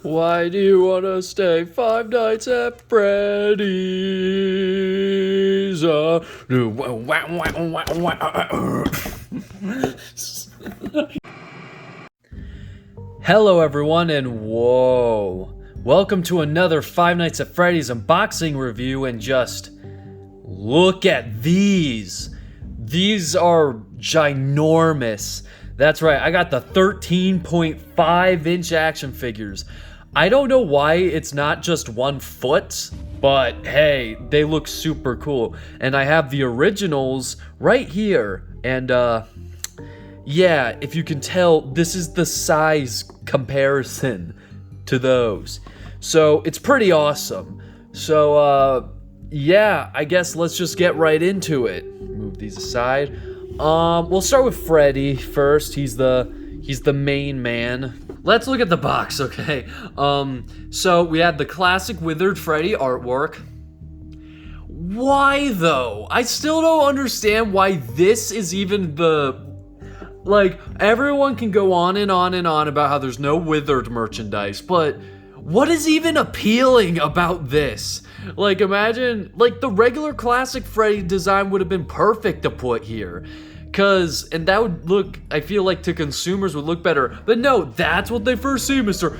Why do you want to stay 5 nights at Freddy's? Hello everyone, and whoa. Welcome to another 5 Nights at Freddy's unboxing review, and just look at these. These are ginormous. That's right, I got the 13.5-inch action figures. I don't know why it's not just 1 foot, but hey, they look super cool. And I have the originals right here, and yeah, if you can tell, this is the size comparison to those. So it's pretty awesome. So yeah, I guess let's just get right into it. Move these aside. We'll start with Freddy first. He's the main man. Let's look at the box, okay? So we had the classic Withered Freddy artwork. Why though? I still don't understand why this is even the... Like, everyone can go on and on and on about how there's no Withered merchandise, but what is even appealing about this? Like, imagine, like, the regular classic Freddy design would have been perfect to put here. And that would look, I feel like to consumers would look better. But no, that's what they first see, Mr.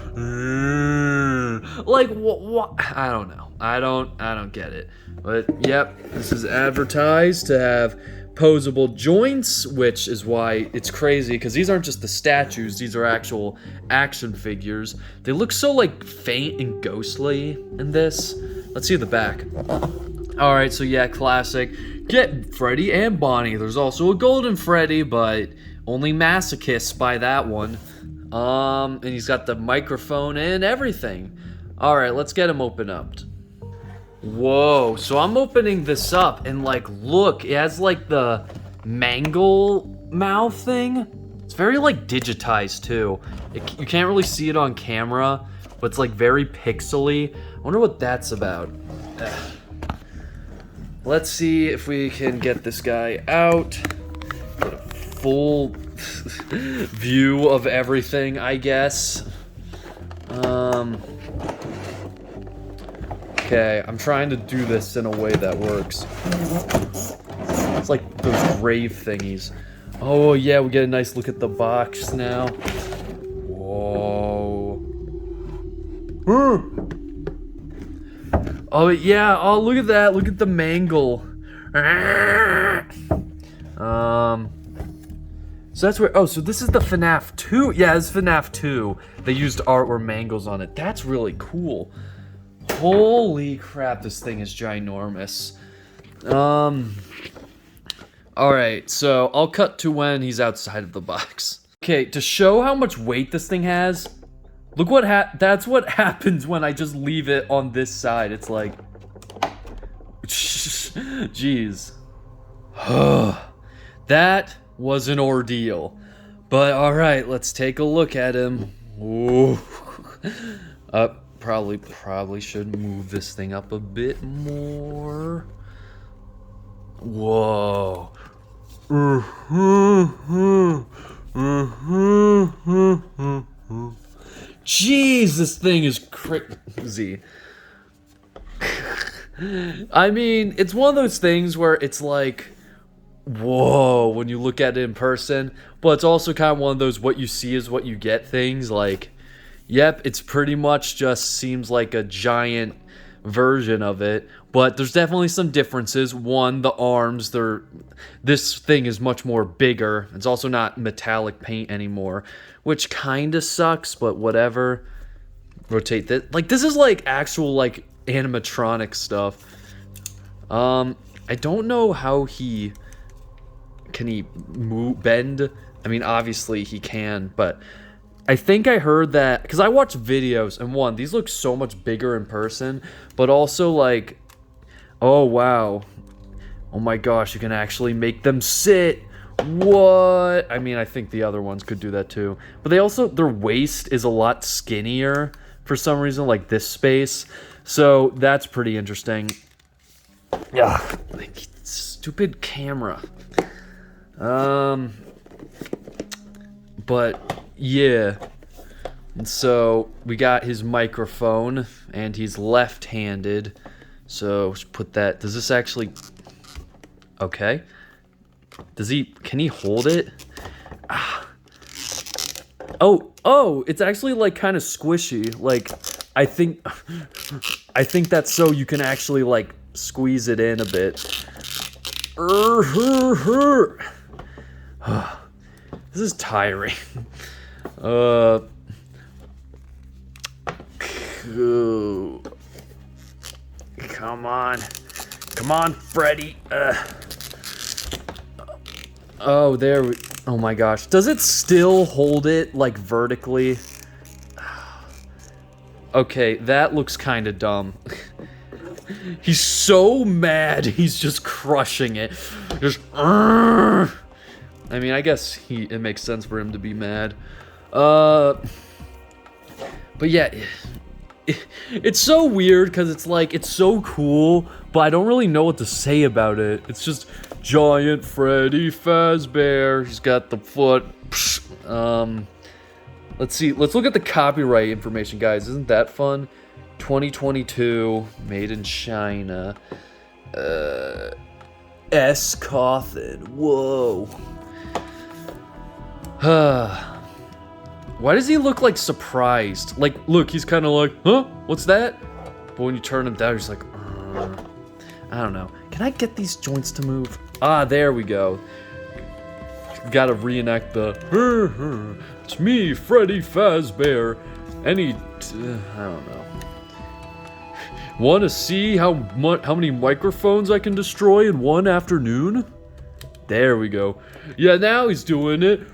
Like, what? I don't know. I don't get it. But, yep, this is advertised to have posable joints, which is why it's crazy, because these aren't just the statues, these are actual action figures. They look so, like, faint and ghostly in this. Let's see the back. Alright, so yeah, classic. Get Freddy and Bonnie. There's also a golden Freddy, but only masochists buy that one. And he's got the microphone and everything. Alright, let's get him open up. Whoa, so I'm opening this up, and like, look, it has like the mangle mouth thing. It's very like digitized too. You can't really see it on camera, but it's like very pixely. I wonder what that's about. Let's see if we can get this guy out. Get a full view of everything, I guess. Okay, I'm trying to do this in a way that works. It's like those grave thingies. Oh yeah, we get a nice look at the box now. Whoa. Oh yeah, oh look at that, look at the mangle. So that's where, oh, so this is the FNAF 2? Yeah, it's FNAF 2. They used art where mangles on it. That's really cool. Holy crap, this thing is ginormous. Alright, so I'll cut to when he's outside of the box. Okay, to show how much weight this thing has, look what that's what happens when I just leave it on this side. It's like... Jeez. That was an ordeal. But alright, let's take a look at him. Ooh. Probably should move this thing up a bit more. Whoa. Jeez, this thing is crazy. I mean, it's one of those things where it's like, whoa, when you look at it in person, but it's also kind of one of those what you see is what you get things, like, yep, it's pretty much just seems like a giant version of it, but there's definitely some differences. One, the arms, this thing is much more bigger. It's also not metallic paint anymore, which kind of sucks, but whatever. Rotate that. Like, this is like actual like animatronic stuff. I don't know how can he move, bend? I mean, obviously he can, but I think I heard that, because I watched videos, and one, these look so much bigger in person, but also like, oh wow, oh my gosh, you can actually make them sit. What? I mean, I think the other ones could do that too, but they also, their waist is a lot skinnier for some reason, like this space, so that's pretty interesting. Yeah, like, stupid camera. But yeah, And so we got his microphone, and he's left-handed. So let's put that. Does this actually? Okay. Does he? Can he hold it? Ah. Oh! It's actually like kind of squishy. Like I think that's so you can actually like squeeze it in a bit. This is tiring. Come on, Freddy. Oh, there we. Oh my gosh, does it still hold it like vertically? Okay, that looks kind of dumb. He's so mad. He's just crushing it. Just. I mean, I guess it makes sense for him to be mad. But yeah, it's so weird because it's like it's so cool, but I don't really know what to say about it. It's just giant Freddy Fazbear. He's got the foot. Let's see. Let's look at the copyright information, guys. Isn't that fun? 2022, made in China. S coffin. Whoa. Why does he look like surprised? Like, look, he's kind of like, huh? What's that? But when you turn him down, he's like, I don't know. Can I get these joints to move? Ah, there we go. Gotta reenact the, it's me, Freddy Fazbear. I don't know. Want to see how many microphones I can destroy in one afternoon? There we go. Yeah, now he's doing it.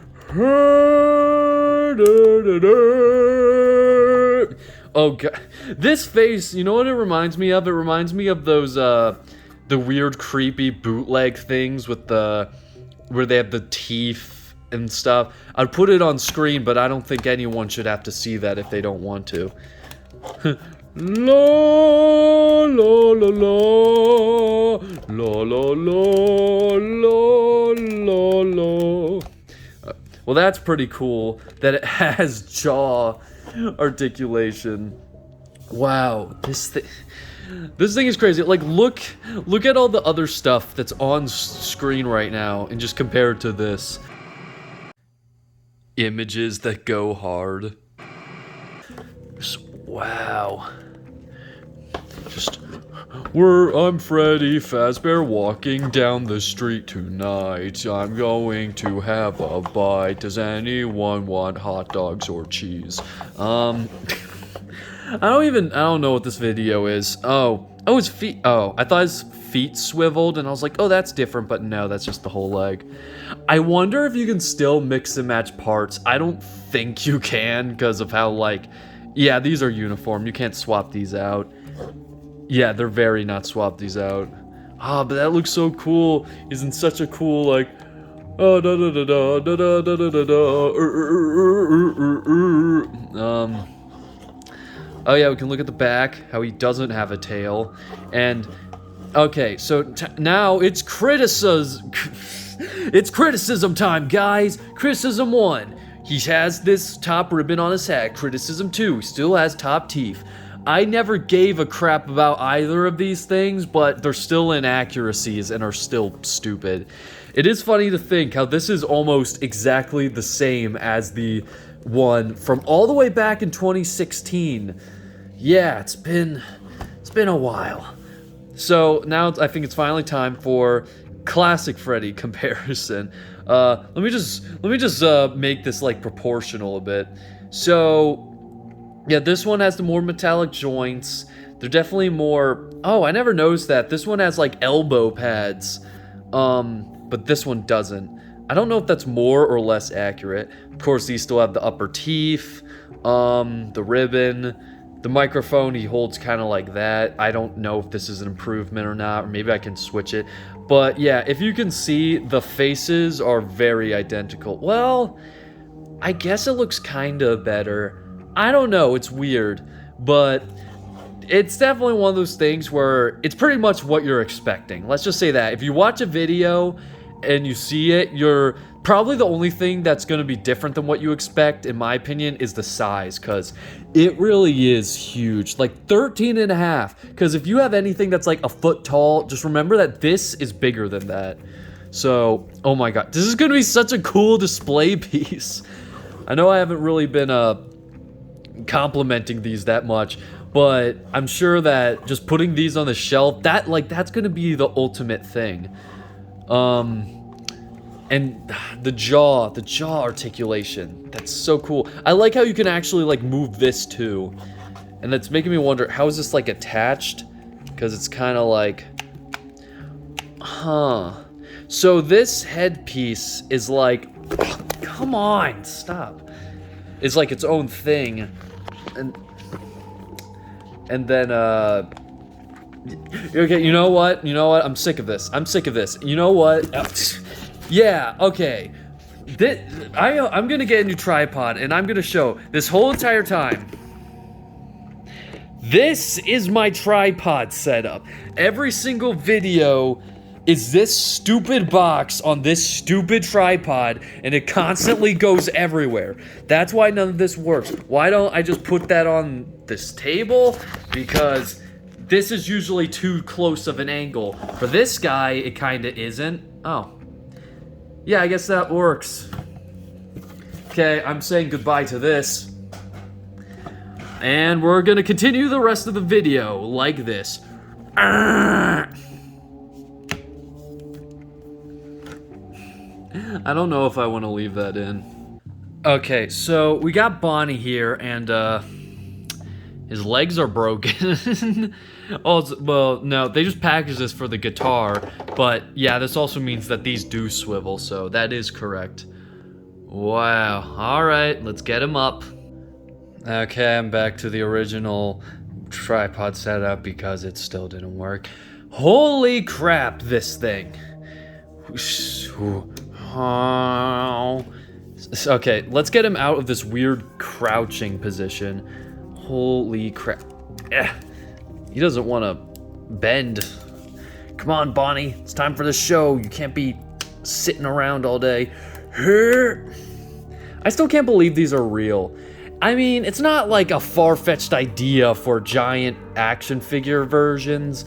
Oh god, this face, you know what it reminds me of? It reminds me of those the weird creepy bootleg things with where they have the teeth and stuff. I'd put it on screen, but I don't think anyone should have to see that if they don't want to. La la la la la la la la la. Well, that's pretty cool that it has jaw articulation. Wow, this thing is crazy. Like, look at all the other stuff that's on screen right now, and just compare it to this. Images that go hard. Wow. I'm Freddy Fazbear walking down the street tonight. I'm going to have a bite. Does anyone want hot dogs or cheese? I don't know what this video is. Oh, his feet. Oh, I thought his feet swiveled, and I was like, oh, that's different, but no, that's just the whole leg. I wonder if you can still mix and match parts. I don't think you can because of how, like, yeah, these are uniform. You can't swap these out. Yeah, they're very not swap these out. Ah, but that looks so cool. He's in such a cool, like, oh, da da da da da da da da da da. Oh yeah, we can look at the back, how he doesn't have a tail. And okay, so now it's criticism. It's criticism time, guys. Criticism 1. He has this top ribbon on his hat. Criticism 2. He still has top teeth. I never gave a crap about either of these things, but they're still inaccuracies and are still stupid. It is funny to think how this is almost exactly the same as the one from all the way back in 2016. Yeah, it's been a while. So now I think it's finally time for classic Freddy comparison. Let me just make this like proportional a bit. So yeah, this one has the more metallic joints. They're definitely more. Oh, I never noticed that. This one has like elbow pads, but this one doesn't. I don't know if that's more or less accurate. Of course, these still have the upper teeth, the ribbon, the microphone. He holds kind of like that. I don't know if this is an improvement or not, or maybe I can switch it. But yeah, if you can see, the faces are very identical. Well, I guess it looks kind of better. I don't know, it's weird, but it's definitely one of those things where it's pretty much what you're expecting. Let's just say that. If you watch a video and you see it, you're Probably the only thing that's going to be different than what you expect, in my opinion, is the size, because it really is huge. Like 13 and a half. Because if you have anything that's like a foot tall, just remember that this is bigger than that. So, oh my god, this is going to be such a cool display piece. I know I haven't really been complimenting these that much, but I'm sure that just putting these on the shelf, that's going to be the ultimate thing. And the jaw articulation, that's so cool. I like how you can actually like move this too. And that's making me wonder, how is this like attached? Because it's kind of like, so this headpiece is like, come on, stop. It's like its own thing. And then, okay, you know what? I'm sick of this. You know what? Yeah, okay. I'm gonna get a new tripod, and I'm gonna show this whole entire time. This is my tripod setup. Every single video is this stupid box on this stupid tripod, and it constantly goes everywhere. That's why none of this works. Why don't I just put that on this table? Because this is usually too close of an angle. For this guy, it kinda isn't. Oh. Yeah, I guess that works. Okay, I'm saying goodbye to this. And we're gonna continue the rest of the video like this. I don't know if I want to leave that in. Okay, so we got Bonnie here, and his legs are broken. Oh, well, no, they just packaged this for the guitar, but yeah, this also means that these do swivel, so that is correct. Wow, alright, let's get him up. Okay, I'm back to the original tripod setup because it still didn't work. Holy crap, this thing. Okay, let's get him out of this weird crouching position. Holy crap. He doesn't want to bend. Come on, Bonnie. It's time for the show. You can't be sitting around all day. I still can't believe these are real. I mean, it's not like a far-fetched idea for giant action figure versions,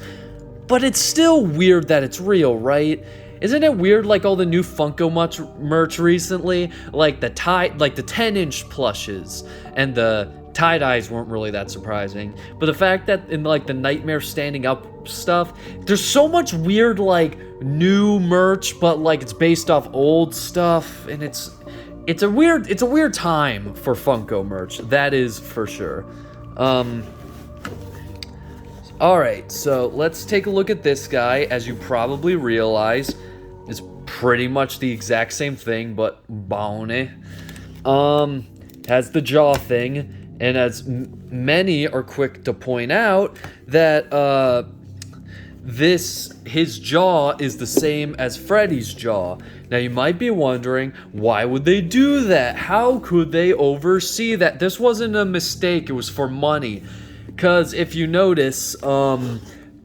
but it's still weird that it's real, right? Isn't it weird, like all the new Funko merch recently? Like the 10-inch plushes and the tie-dyes weren't really that surprising. But the fact that in like the Nightmare standing up stuff, there's so much weird like new merch, but like it's based off old stuff, and it's a weird time for Funko merch. That is for sure. Alright, so let's take a look at this guy. As you probably realize, it's pretty much the exact same thing, but bony. Has the jaw thing. And as many are quick to point out, that his jaw is the same as Freddy's jaw. Now you might be wondering, why would they do that? How could they oversee that? This wasn't a mistake, it was for money. Because if you notice,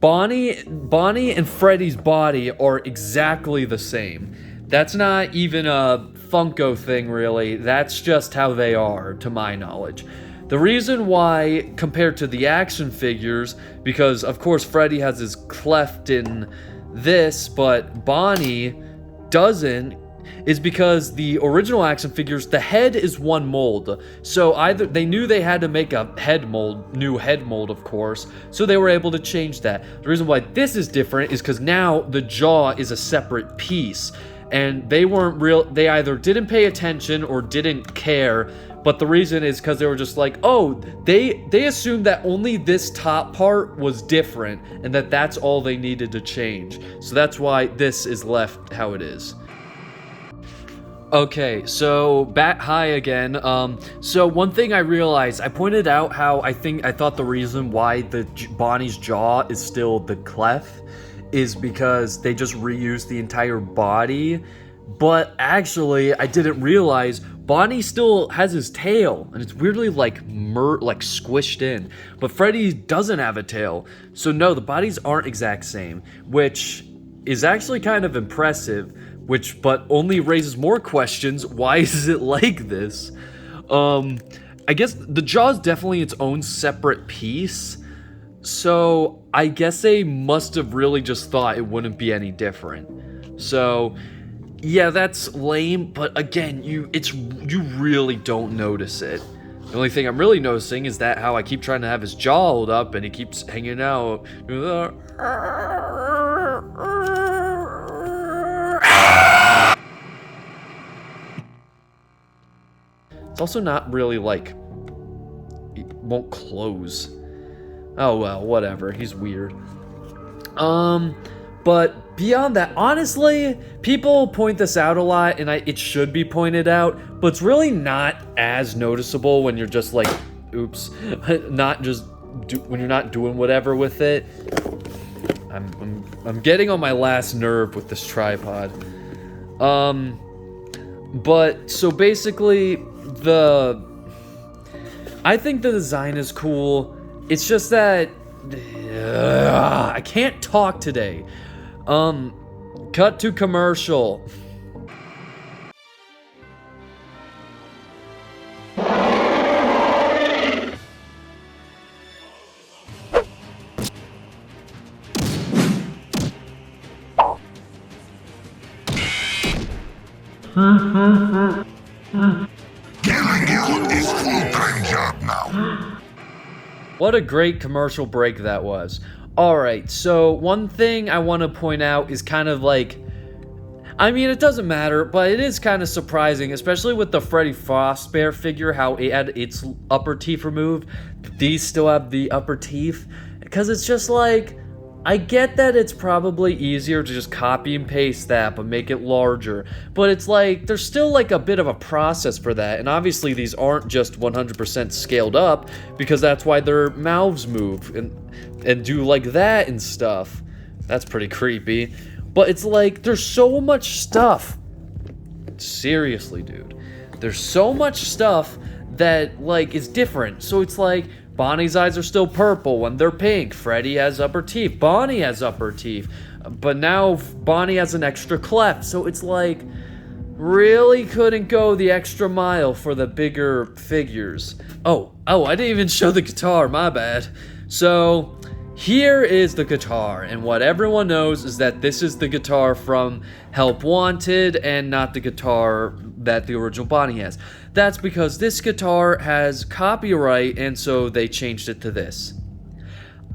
Bonnie and Freddy's body are exactly the same. That's not even a Funko thing, really. That's just how they are, to my knowledge. The reason why, compared to the action figures, because of course Freddy has his cleft in this, but Bonnie doesn't, is because the original action figures, the head is one mold. So either they knew they had to make a new head mold, of course, so they were able to change that. The reason why this is different is because now the jaw is a separate piece, and they either didn't pay attention or didn't care. But the reason is because they were just like, oh, they assumed that only this top part was different, and that's all they needed to change. So that's why this is left how it is. Okay, so hi again. So one thing I realized, I pointed out how I thought the reason why the Bonnie's jaw is still the cleft is because they just reused the entire body. But actually, I didn't realize Bonnie still has his tail, and it's weirdly like squished in. But Freddy doesn't have a tail, so no, the bodies aren't exact same, which is actually kind of impressive. but only raises more questions. Why is it like this? I guess the jaw is definitely its own separate piece. So I guess they must have really just thought it wouldn't be any different. So yeah, that's lame, but again, you really don't notice it. The only thing I'm really noticing is that how I keep trying to have his jaw hold up and he keeps hanging out. It's also not really like, it won't close. Oh well, whatever, he's weird. But beyond that, honestly, people point this out a lot, and it should be pointed out, but it's really not as noticeable when you're just like, oops, not just when you're not doing whatever with it. I'm getting on my last nerve with this tripod. But so basically, I think the design is cool. It's just that I can't talk today. Cut to commercial. Killing you is full-time job now. What a great commercial break that was. Alright, so one thing I want to point out is kind of like, I mean, it doesn't matter, but it is kind of surprising, especially with the Freddy Fazbear figure, how it had its upper teeth removed. These still have the upper teeth, because it's just like, I get that it's probably easier to just copy and paste that, but make it larger. But it's like, there's still like a bit of a process for that. And obviously these aren't just 100% scaled up, because that's why their mouths move and do like that and stuff. That's pretty creepy. But it's like, there's so much stuff. Seriously, dude. There's so much stuff that like is different. So it's like, Bonnie's eyes are still purple when they're pink. Freddy has upper teeth. Bonnie has upper teeth. But now Bonnie has an extra cleft. So it's like, really couldn't go the extra mile for the bigger figures. Oh, I didn't even show the guitar. My bad. So here is the guitar. And what everyone knows is that this is the guitar from Help Wanted and not the guitar that the original Bonnie has. That's because this guitar has copyright, and so they changed it to this.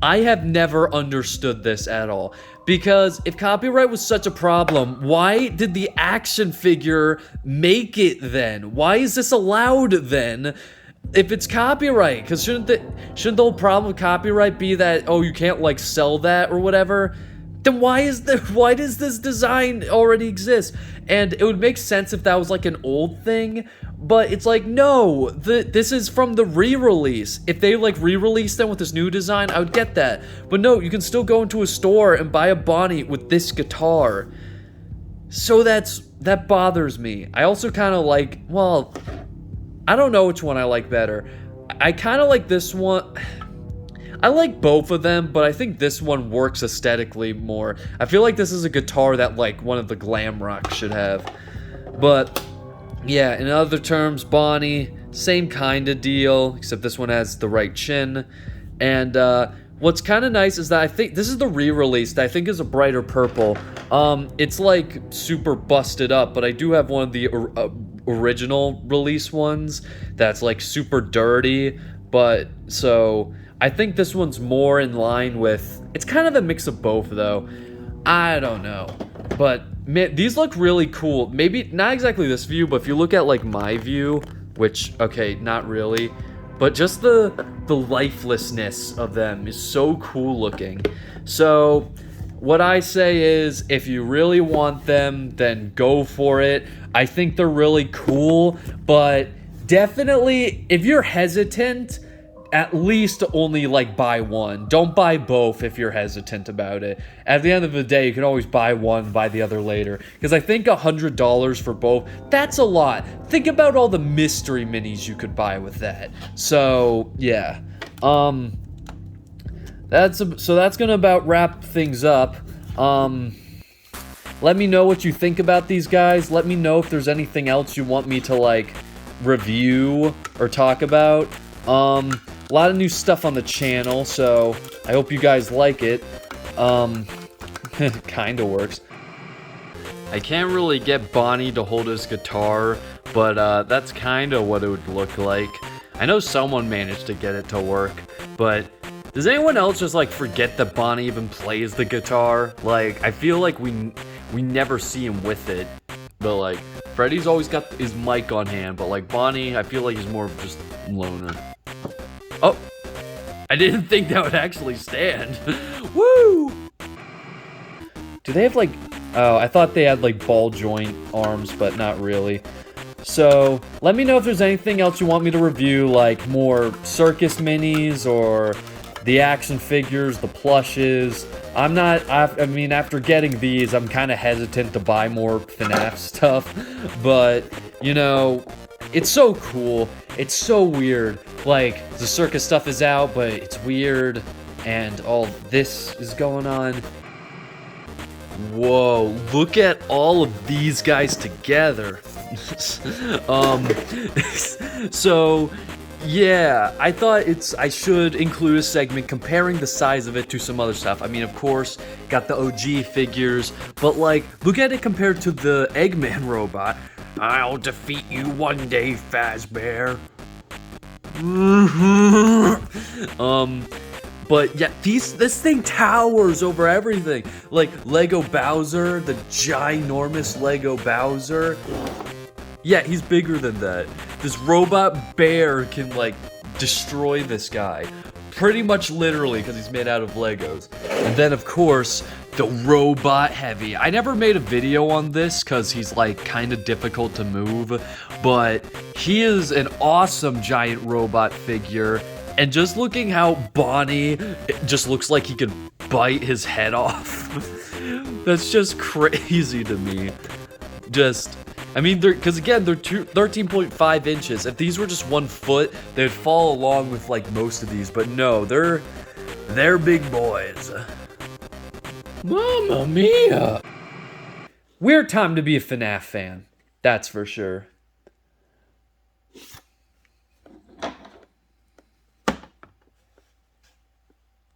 I have never understood this at all, because if copyright was such a problem, why did the action figure make it then? Why is this allowed then? If it's copyright, because shouldn't the whole problem with copyright be that, oh, you can't like sell that or whatever? Then why does this design already exist? And it would make sense if that was like an old thing, but it's like, no, this is from the re-release. If they like re-released them with this new design, I would get that. But no, you can still go into a store and buy a Bonnie with this guitar. So that bothers me. I also kind of like, well, I don't know which one I like better. I kind of like this one. I like both of them, but I think this one works aesthetically more. I feel like this is a guitar that like one of the glam rock should have. But yeah, in other terms, Bonnie, same kind of deal, except this one has the right chin. And what's kind of nice is that I think this is the re-release that I think is a brighter purple. It's like super busted up, but I do have one of the original release ones that's like super dirty. But so I think this one's more in line with, it's kind of a mix of both though. I don't know, but man, these look really cool. Maybe not exactly this view, but if you look at like my view, which, okay, not really, but just the lifelessness of them is so cool looking. So what I say is, if you really want them, then go for it. I think they're really cool, but definitely if you're hesitant, at least only like buy one. Don't buy both if you're hesitant about it. At the end of the day, you can always buy one, buy the other later. Because I think $100 for both, that's a lot. Think about all the mystery minis you could buy with that. So yeah, that's gonna about wrap things up. Let me know what you think about these guys. Let me know if there's anything else you want me to, like, review or talk about. A lot of new stuff on the channel, so I hope you guys like it. Kinda works. I can't really get Bonnie to hold his guitar, but that's kinda what it would look like. I know someone managed to get it to work, but does anyone else just, like, forget that Bonnie even plays the guitar? Like, I feel like we never see him with it. But, like, Freddy's always got his mic on hand, but, like, Bonnie, I feel like he's more of just loner. Oh! I didn't think that would actually stand. Woo! Do they have, like... Oh, I thought they had, like, ball joint arms, but not really. So, let me know if there's anything else you want me to review, like more circus minis or the action figures, the plushes. I mean, after getting these, I'm kind of hesitant to buy more FNAF stuff, but, you know, it's so cool. It's so weird. Like, the circus stuff is out, but it's weird, and all this is going on. Whoa, look at all of these guys together. So, yeah, I thought I should include a segment comparing the size of it to some other stuff. I mean, of course, got the OG figures, but, like, look at it compared to the Eggman robot. I'll defeat you one day, Fazbear. But yeah, this thing towers over everything. Like Lego Bowser, the ginormous Lego Bowser. Yeah, he's bigger than that. This robot bear can, like, destroy this guy. Pretty much literally, because he's made out of Legos. And then, of course, the Robot Heavy. I never made a video on this, because he's, like, kind of difficult to move. But he is an awesome giant robot figure. And just looking how Bonnie, it just looks like he could bite his head off. That's just crazy to me. I mean, because again, they're 13.5 inches. If these were just 1 foot, they'd fall along with, like, most of these. But no, they're big boys. Mamma mia! Weird time to be a FNAF fan. That's for sure.